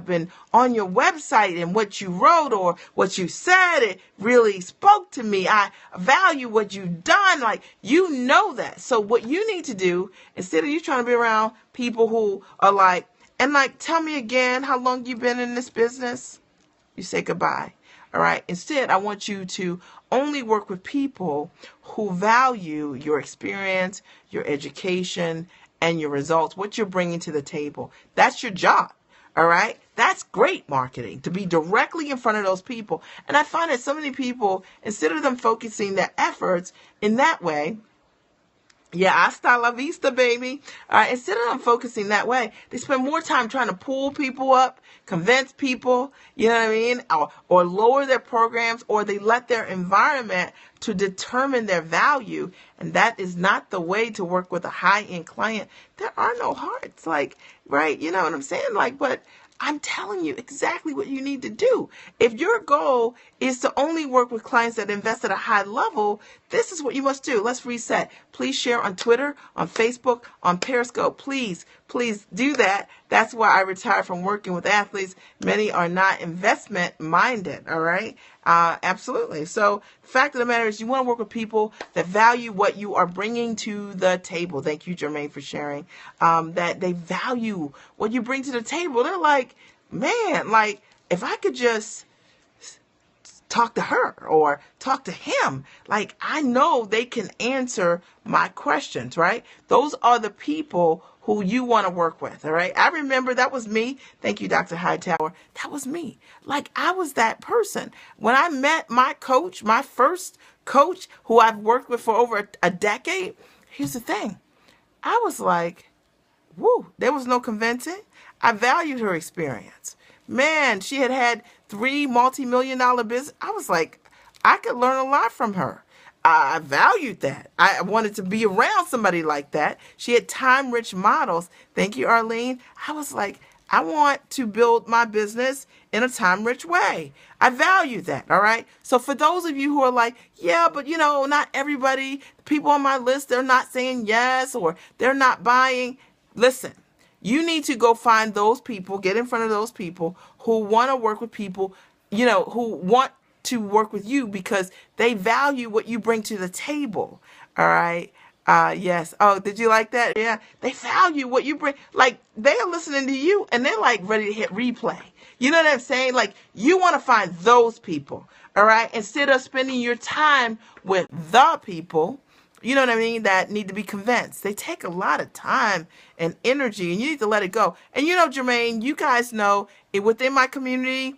been on your website, and what you wrote or what you said, it really spoke to me. I value what you've done. Like, that. So what you need to do, instead of you trying to be around people who are like, tell me again how long you've been in this business, you say goodbye. All right. Instead, I want you to only work with people who value your experience, your education, and your results, what you're bringing to the table. That's your job. All right. That's great marketing, to be directly in front of those people. And I find that so many people, instead of them focusing their efforts in that way, hasta la vista, baby. Instead of them focusing that way, they spend more time trying to pull people up, convince people, you know what I mean? Or lower their programs, or they let their environment to determine their value. And that is not the way to work with a high-end client. There are no hearts, right? You know what I'm saying? But I'm telling you exactly what you need to do. If your goal is to only work with clients that invest at a high level, this is what you must do. Let's reset. Please share on Twitter, on Facebook, on Periscope. Please do that. That's why I retired from working with athletes. Many are not investment minded. All right. Absolutely. So the fact of the matter is, you want to work with people that value what you are bringing to the table. Thank you, Jermaine, for sharing. That they value what you bring to the table. They're like, man, if I could just talk to her or talk to him, I know they can answer my questions, right? Those are the people who you want to work with, all right? I remember that was me. Thank you, Dr. Hightower. That was me. I was that person. When I met my coach, my first coach, who I've worked with for over a decade, here's the thing. I was like, woo, there was no convincing. I valued her experience. Man, she had 3 multi-million-dollar business. I was like, I could learn a lot from her. I valued that. I wanted to be around somebody like that. She had time-rich models. Thank you, Arlene. I was like, I want to build my business in a time-rich way. I value that, all right? So for those of you who are like, yeah, but not everybody, people on my list, they're not saying yes, or they're not buying. Listen, you need to go find those people, get in front of those people who want to work with people, who want to work with you because they value what you bring to the table. All right. Yes. Oh, did you like that? Yeah. They value what you bring. They are listening to you and they're ready to hit replay. You know what I'm saying? You want to find those people. All right. Instead of spending your time with the people, you know what I mean, that need to be convinced. They take a lot of time and energy, and you need to let it go. And Jermaine, you guys know within my community,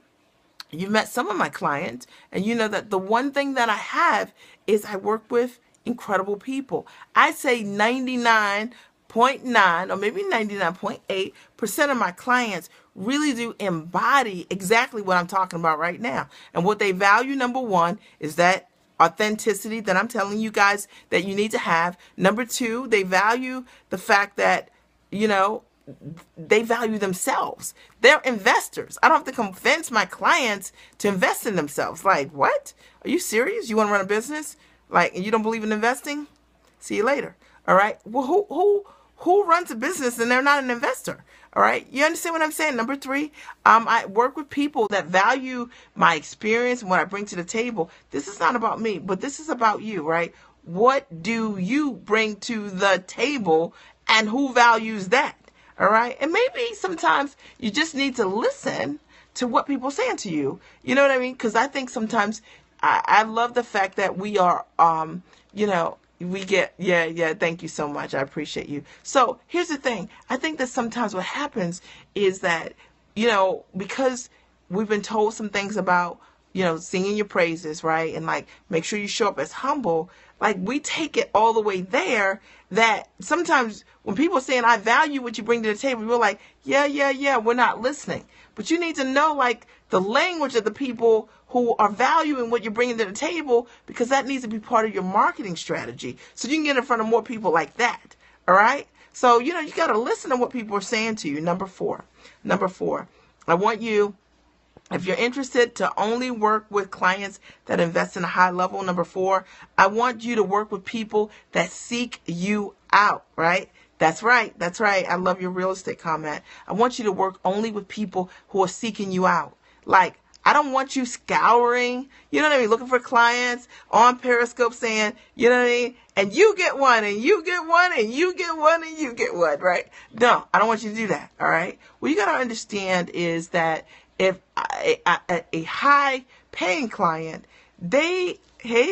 you've met some of my clients, and you know that the one thing that I have is I work with incredible people. I say 99.9 or maybe 99.8% of my clients really do embody exactly what I'm talking about right now. And what they value, number one, is that authenticity that I'm telling you guys that you need to have. Number two, they value the fact that, they value themselves. They're investors. I don't have to convince my clients to invest in themselves. What? Are you serious? You want to run a business? And you don't believe in investing? See you later. All right. Well, who runs a business and they're not an investor? All right. You understand what I'm saying? Number three, I work with people that value my experience and what I bring to the table. This is not about me, but this is about you, right? What do you bring to the table and who values that? All right. And maybe sometimes you just need to listen to what people are saying to you. You know what I mean? Because I think sometimes I love the fact that we are, We get, yeah, thank you so much. I appreciate you. So here's the thing. I think that sometimes what happens is that, because we've been told some things about, singing your praises, right? And like, make sure you show up as humble. Like, we take it all the way there that sometimes when people are saying, I value what you bring to the table, we're like, yeah, we're not listening. But you need to know, like, the language of the people who are valuing what you're bringing to the table, because that needs to be part of your marketing strategy. So you can get in front of more people like that. All right. So, you got to listen to what people are saying to you. Number four, I want you, if you're interested to only work with clients that invest in a high level, number four, I want you to work with people that seek you out, right? That's right. I love your real estate comment. I want you to work only with people who are seeking you out. Like, I don't want you scouring, looking for clients on Periscope saying, and you get one, and you get one, and you get one, and you get one, right? No, I don't want you to do that, all right? What you got to understand is that if a high-paying client, hey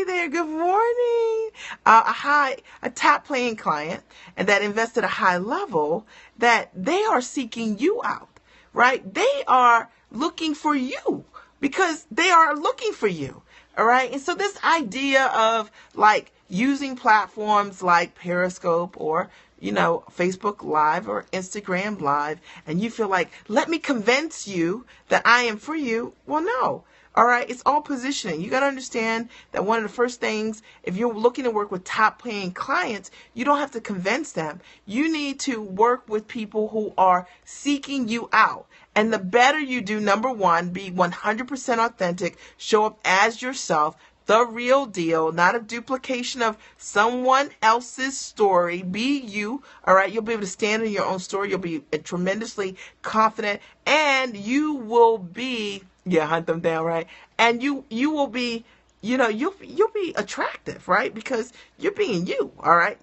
there, good morning, a top-paying client, and that invests at a high level, that they are seeking you out, right? They are looking for you because they are looking for you, all right? And so this idea of like using platforms like Periscope or Facebook Live or Instagram Live, and you feel like, let me convince you that I am for you. Well, no. All right. It's all positioning. You got to understand that one of the first things, if you're looking to work with top paying clients, you don't have to convince them. You need to work with people who are seeking you out. And the better you do, number one, be 100% authentic, show up as yourself, the real deal, not a duplication of someone else's story. Be you, all right? You'll be able to stand in your own story. You'll be tremendously confident, and you will be, hunt them down, right? And you will be, you'll be attractive, right? Because you're being you, all right?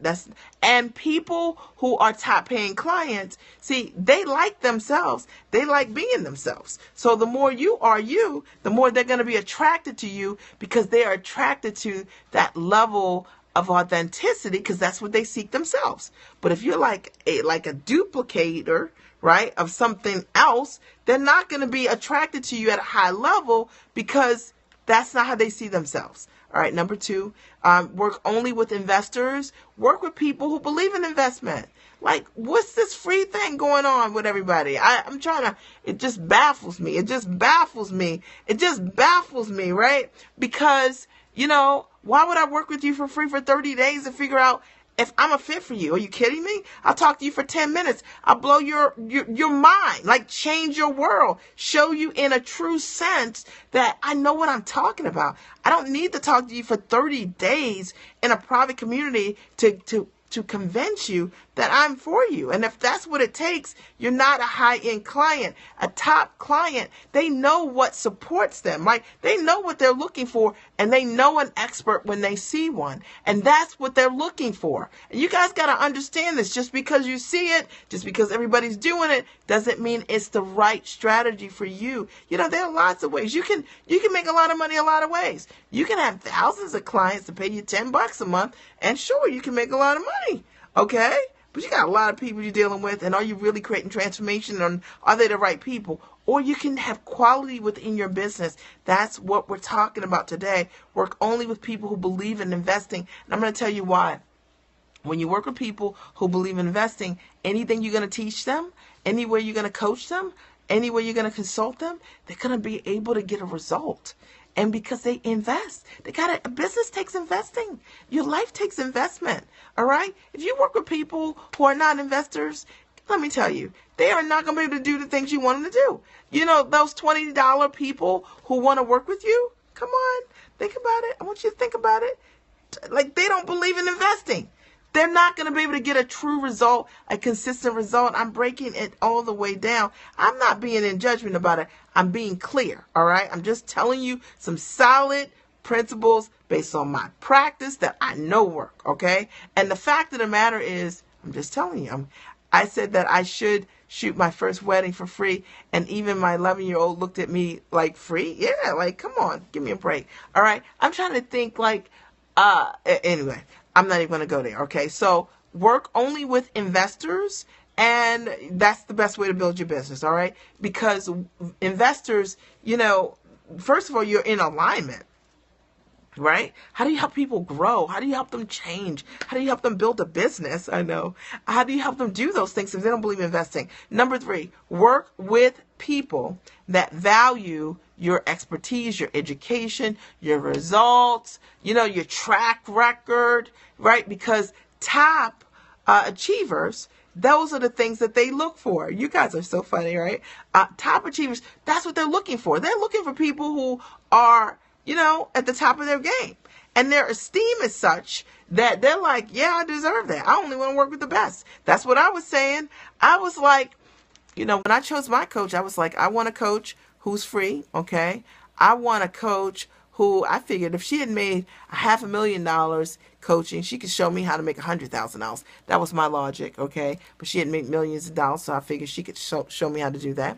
And people who are top paying clients, see, they like themselves. They like being themselves. So the more you are you, the more they're going to be attracted to you, because they are attracted to that level of authenticity, because that's what they seek themselves. But if you're like a duplicator, right, of something else, they're not going to be attracted to you at a high level, because that's not how they see themselves. All right. Number two, work only with investors. Work with people who believe in investment. Like, what's this free thing going on with everybody? It just baffles me. It just baffles me, right? Because, why would I work with you for free for 30 days to figure out if I'm a fit for you? Are you kidding me? I'll talk to you for 10 minutes. I'll blow your mind, like change your world, show you in a true sense that I know what I'm talking about. I don't need to talk to you for 30 days in a private community to convince you that I'm for you. And if that's what it takes, you're not a high-end client. A top client, they know what supports them, right? They know what they're looking for, and they know an expert when they see one. And that's what they're looking for. And you guys got to understand this. Just because you see it, just because everybody's doing it, doesn't mean it's the right strategy for you. There are lots of ways. You can make a lot of money a lot of ways. You can have thousands of clients to pay you $10 a month, and sure, you can make a lot of money. Okay? But you got a lot of people you're dealing with, and are you really creating transformation, and are they the right people? Or you can have quality within your business. That's what we're talking about today. Work only with people who believe in investing. And I'm going to tell you why. When you work with people who believe in investing, anything you're going to teach them, anywhere you're going to coach them, anywhere you're going to consult them, they're going to be able to get a result. And because they invest, a business takes investing. Your life takes investment. All right. If you work with people who are not investors, let me tell you, they are not going to be able to do the things you want them to do. Those $20 people who want to work with you, come on, think about it. I want you to think about it. Like, they don't believe in investing. They're not going to be able to get a true result, a consistent result. I'm breaking it all the way down. I'm not being in judgment about it. I'm being clear, all right? I'm just telling you some solid principles based on my practice that I know work, okay? And the fact of the matter is, I'm just telling you, I said that I should shoot my first wedding for free, and even my 11-year-old looked at me like, free? Yeah, like, come on, give me a break, all right? I'm trying to think like, anyway, I'm not even going to go there. Okay. So work only with investors, and that's the best way to build your business. All right. Because investors, first of all, you're in alignment. Right? How do you help people grow? How do you help them change? How do you help them build a business? I know. How do you help them do those things if they don't believe in investing? Number 3, work with people that value your expertise, your education, your results, your track record, right? Because top achievers, those are the things that they look for. You guys are so funny, right? Top achievers, that's what they're looking for. They're looking for people who are at the top of their game. And their esteem is such that they're like, yeah, I deserve that. I only want to work with the best. That's what I was saying. I was like, when I chose my coach, I was like, I want a coach who's free, okay? I want a coach who I figured if she had made $500,000 coaching, she could show me how to make $100,000. That was my logic, okay? But she had made millions of dollars, so I figured she could show me how to do that.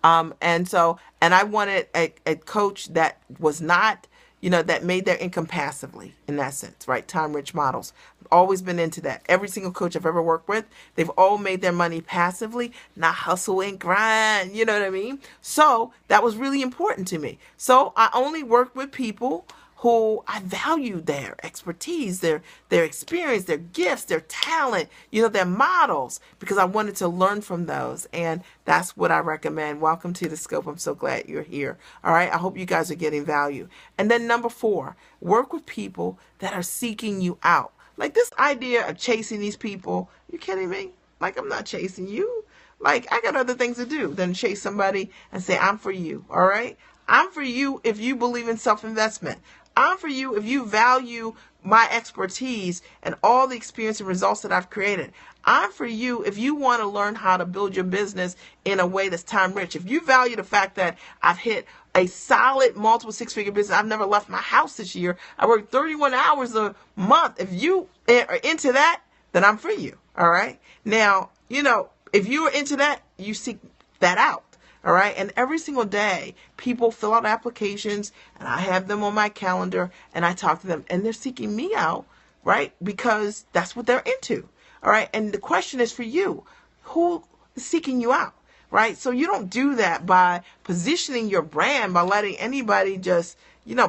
And I wanted a coach that was not, that made their income passively in that sense, right? Time-rich models. I've always been into that. Every single coach I've ever worked with, they've all made their money passively, not hustle and grind, you know what I mean? So that was really important to me. So I only worked with people who I value their expertise, their experience, their gifts, their talent, their models, because I wanted to learn from those. And that's what I recommend. Welcome to the Scope. I'm so glad you're here. All right. I hope you guys are getting value. And then number 4, work with people that are seeking you out. Like this idea of chasing these people. You kidding me? Like, I'm not chasing you. Like, I got other things to do than chase somebody and say, I'm for you. All right. I'm for you if you believe in self-investment. I'm for you if you value my expertise and all the experience and results that I've created. I'm for you if you want to learn how to build your business in a way that's time rich. If you value the fact that I've hit a solid multiple 6-figure business, I've never left my house this year, I work 31 hours a month. If you are into that, then I'm for you. All right. Now, if you are into that, you seek that out. All right. And every single day, people fill out applications and I have them on my calendar and I talk to them and they're seeking me out, right? Because that's what they're into. All right. And the question is for you, who is seeking you out, right? So you don't do that by positioning your brand, by letting anybody just,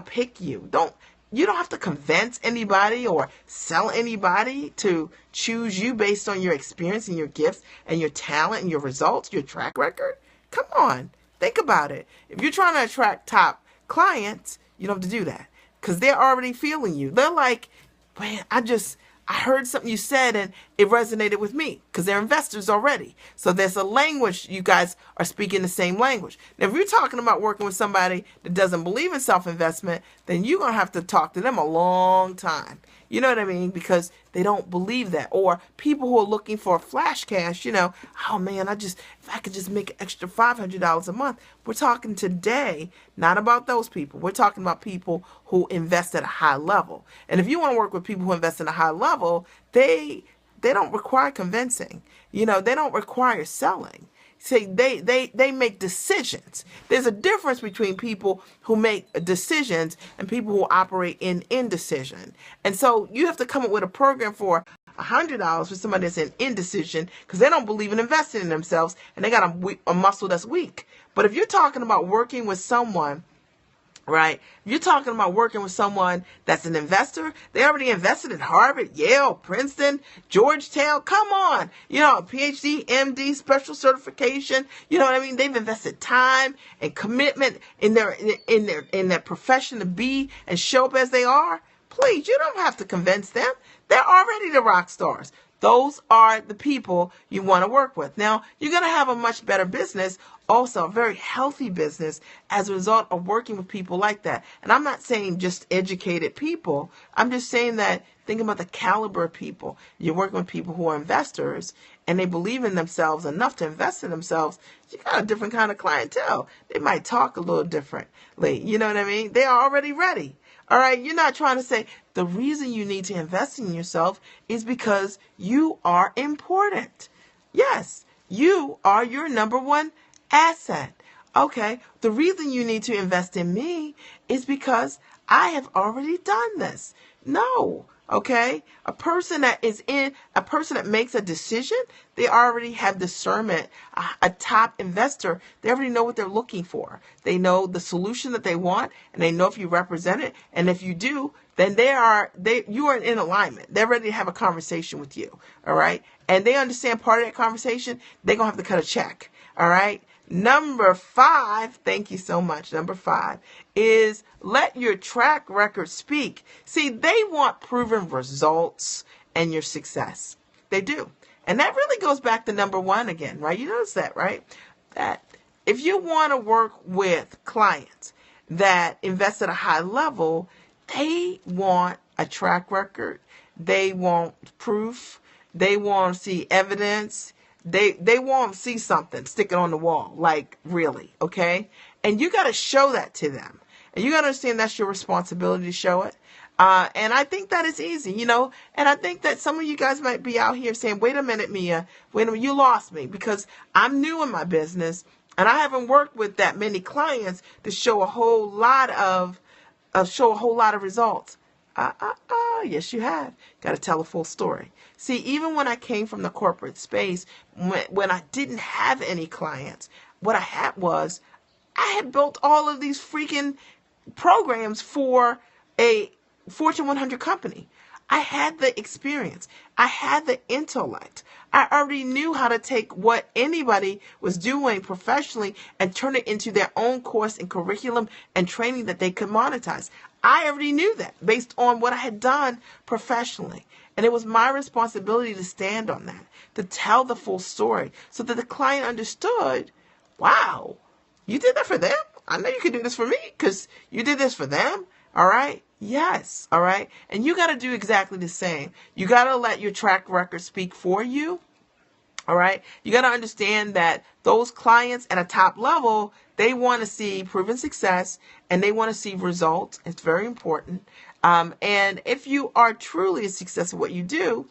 pick you. You don't have to convince anybody or sell anybody to choose you based on your experience and your gifts and your talent and your results, your track record. Come on, think about it. If you're trying to attract top clients, you don't have to do that because they're already feeling you. They're like, man, I heard something you said and it resonated with me because they're investors already. So there's a language, you guys are speaking the same language. Now, if you're talking about working with somebody that doesn't believe in self-investment, then you're going to have to talk to them a long time. You know what I mean? Because they don't believe that. Or people who are looking for flash cash, oh man, if I could just make an extra $500 a month. We're talking today, not about those people. We're talking about people who invest at a high level. And if you want to work with people who invest at a high level, they don't require convincing. They don't require selling. See, they make decisions. There's a difference between people who make decisions and people who operate in indecision. And so you have to come up with a program for $100 for somebody that's in indecision because they don't believe in investing in themselves and they got a muscle that's weak. But if you're talking about working with someone, right? You're talking about working with someone that's an investor. They already invested at Harvard, Yale, Princeton, Georgetown. Come on. PhD, MD, special certification. You know what I mean? They've invested time and commitment in their profession to be and show up as they are. Please, you don't have to convince them. They're already the rock stars. Those are the people you want to work with. Now, you're going to have a much better business, also a very healthy business as a result of working with people like that. And I'm not saying just educated people. I'm just saying that think about the caliber of people. You're working with people who are investors and they believe in themselves enough to invest in themselves. You got a different kind of clientele. They might talk a little differently. You know what I mean? They are already ready. All right, you're not trying to say the reason you need to invest in yourself is because you are important. Yes, you are your number one asset. Okay, the reason you need to invest in me is because I have already done this. No, Okay? A person that makes a decision, they already have discernment. A top investor, they already know what they're looking for. They know the solution that they want, and they know if you represent it. And if you do, then you are in alignment. They're ready to have a conversation with you. All right? And they understand part of that conversation, they're going to have to cut a check. All right? Number 5, thank you so much. Number 5 is let your track record speak. See, they want proven results and your success. They do. And that really goes back to number 1 again, right? You notice that, right? That if you want to work with clients that invest at a high level, they want a track record. They want proof. They want to see evidence. They want to see something, stick it on the wall, like really, okay? And you got to show that to them. And you got to understand that's your responsibility to show it. And I think that is easy, you know, and I think that some of you guys might be out here saying, wait a minute, Mia, wait a minute, you lost me because I'm new in my business and I haven't worked with that many clients to show a whole lot of results. Yes, you have. Got to tell a full story. See, even when I came from the corporate space, when I didn't have any clients, what I had was I had built all of these freaking programs for a Fortune 100 company. I had the experience. I had the intellect. I already knew how to take what anybody was doing professionally and turn it into their own course and curriculum and training that they could monetize. I already knew that based on what I had done professionally. And it was my responsibility to stand on that, to tell the full story so that the client understood, wow, you did that for them? I know you could do this for me because you did this for them. All right? Yes. All right? And you got to do exactly the same. You got to let your track record speak for you. All right? You got to understand that those clients at a top level, they want to see proven success and they want to see results. It's very important. And if you are truly a success at what you do,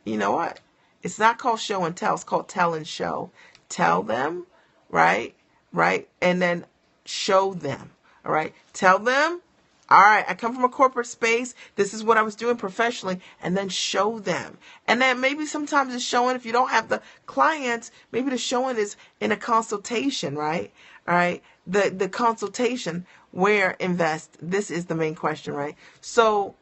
you know what? It's not called show and tell. It's called tell and show. Tell them, right? Right? And then show them. All right? Tell them, all right, I come from a corporate space. This is what I was doing professionally. And then show them. And then maybe sometimes it's showing, if you don't have the clients, maybe the showing is in a consultation, right? All right. The consultation where invest. This is the main question, right? So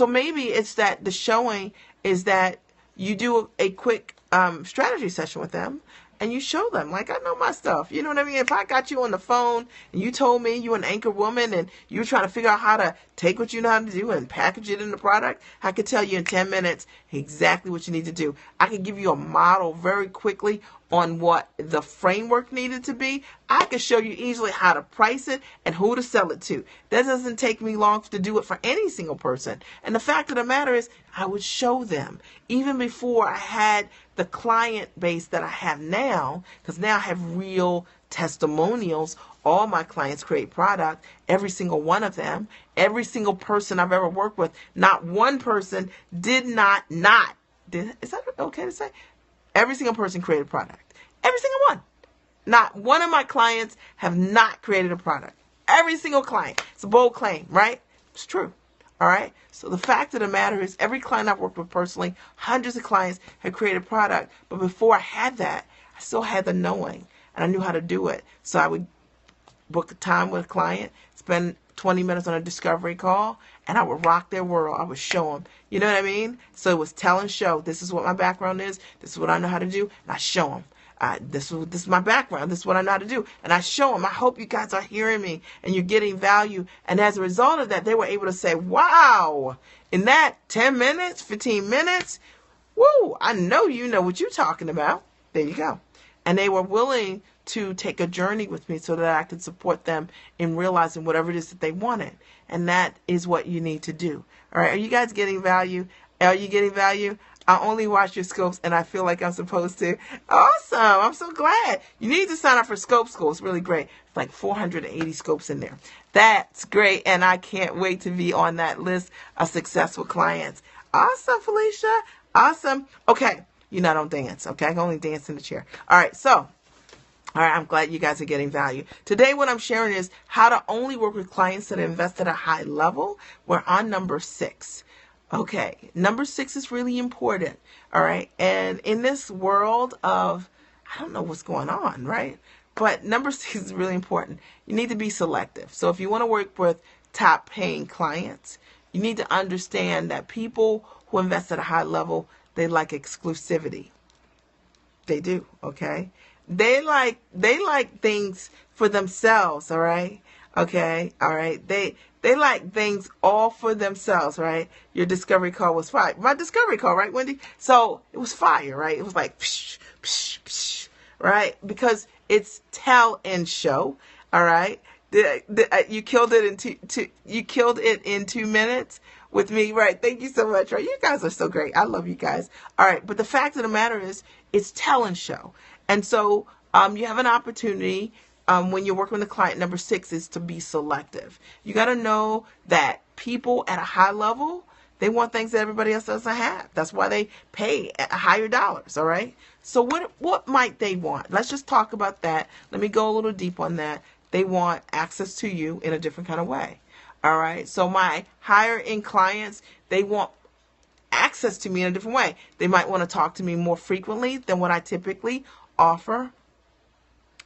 maybe it's that the showing is that you do a quick strategy session with them. And you show them, like, I know my stuff. You know what I mean? If I got you on the phone and you told me you an anchor woman and you were trying to figure out how to take what you know how to do and package it in the product, I could tell you in 10 minutes exactly what you need to do. I could give you a model very quickly on what the framework needed to be. I could show you easily how to price it and who to sell it to. That doesn't take me long to do it for any single person. And the fact of the matter is, I would show them even before I had the client base that I have now, because now I have real testimonials. All my clients create product, every single one of them, every single person I've ever worked with, not one person is that okay to say? Every single person created a product. Every single one. Not one of my clients have not created a product. Every single client. It's a bold claim, right? It's true. All right. So the fact of the matter is every client I've worked with personally, hundreds of clients have created a product. But before I had that, I still had the knowing and I knew how to do it. So I would book a time with a client, spend 20 minutes on a discovery call, and I would rock their world. I would show them. You know what I mean? So it was tell and show. This is what my background is. This is what I know how to do. And I show them. This is my background. This is what I know how to do. And I show them. I hope you guys are hearing me and you're getting value. And as a result of that, they were able to say, wow, in that 10 minutes, 15 minutes, woo, I know you know what you're talking about. There you go. And they were willing to take a journey with me so that I could support them in realizing whatever it is that they wanted. And that is what you need to do. All right. Are you guys getting value? Are you getting value? I only watch your scopes and I feel like I'm supposed to. Awesome. I'm so glad. You need to sign up for Scope School. It's really great. It's like 480 scopes in there. That's great. And I can't wait to be on that list of successful clients. Awesome, Felicia. Awesome. Okay. You know I don't dance. Okay. I can only dance in the chair. All right. So, all right, I'm glad you guys are getting value. Today, what I'm sharing is how to only work with clients that invest at a high level. We're on number 6. Okay, number 6 is really important. All right. And in this world of, I don't know what's going on, right? But number 6 is really important. You need to be selective. So if you want to work with top paying clients, you need to understand that people who invest at a high level, they like exclusivity. They do, okay? They like things for themselves, all right? Okay, all right. They like things all for themselves, right? Your discovery call was fire. My discovery call, right, Wendy? So it was fire, right? It was like psh, psh, psh, right? Because it's tell and show, all right? You killed it you killed it in 2 minutes with me, right? Thank you so much, right? You guys are so great. I love you guys. All right, but the fact of the matter is, it's tell and show, and so you have an opportunity when you're working with a client. Number 6 is to be selective. You got to know that people at a high level, they want things that everybody else doesn't have. That's why they pay higher dollars, all right? So what might they want? Let's just talk about that. Let me go a little deep on that. They want access to you in a different kind of way, all right? So my higher end clients, they want access to me in a different way. They might want to talk to me more frequently than what I typically offer,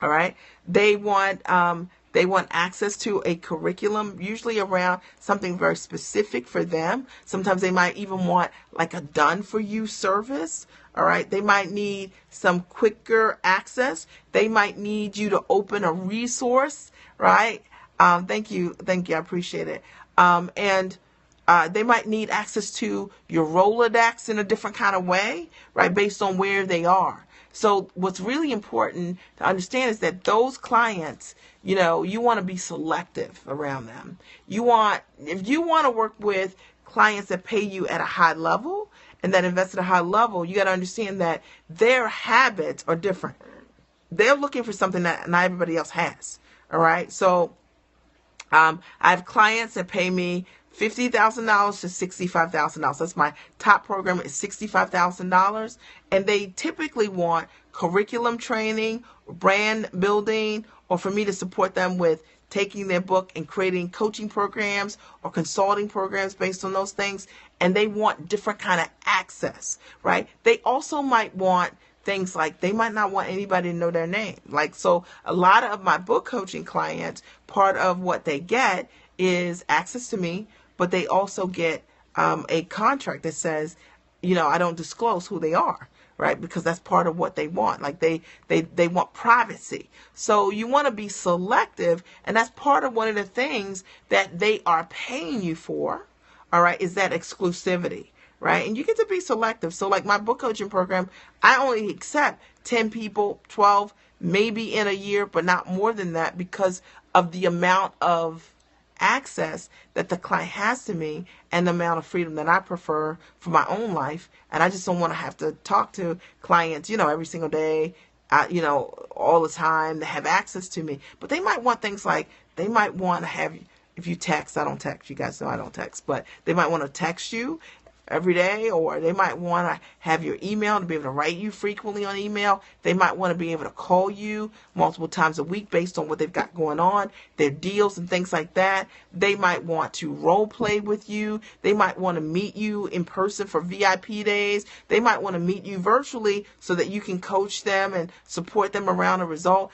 all right? They want access to a curriculum, usually around something very specific for them. Sometimes they might even want like a done for you service. All right. They might need some quicker access. They might need you to open a resource, right? Thank you. Thank you. I appreciate it. And they might need access to your Rolodex in a different kind of way, right? Based on where they are. So what's really important to understand is that those clients, you want to be selective around them. If you want to work with clients that pay you at a high level and that invest at a high level, you got to understand that their habits are different. They're looking for something that not everybody else has. All right. So I have clients that pay me $50,000 to $65,000. That's my top program is $65,000. And they typically want curriculum training, brand building, or for me to support them with taking their book and creating coaching programs or consulting programs based on those things. And they want different kind of access, right? They also might want things like they might not want anybody to know their name. Like, so a lot of my book coaching clients, part of what they get is access to me, but they also get a contract that says, I don't disclose who they are, right? Because that's part of what they want. Like they want privacy. So you want to be selective, and that's part of one of the things that they are paying you for, all right, is that exclusivity, right? And you get to be selective. So like my book coaching program, I only accept 10 people, 12, maybe in a year, but not more than that because of the amount of access that the client has to me and the amount of freedom that I prefer for my own life. And I just don't want to have to talk to clients, every single day, all the time to have access to me. But they might want things like they might want to have, if you text, I don't text, you guys know I don't text, but they might want to text you every day, or they might want to have your email to be able to write you frequently on email. They might want to be able to call you multiple times a week based on what they've got going on, their deals and things like that. They might want to role play with you. They might want to meet you in person for VIP days. They might want to meet you virtually so that you can coach them and support them around a result.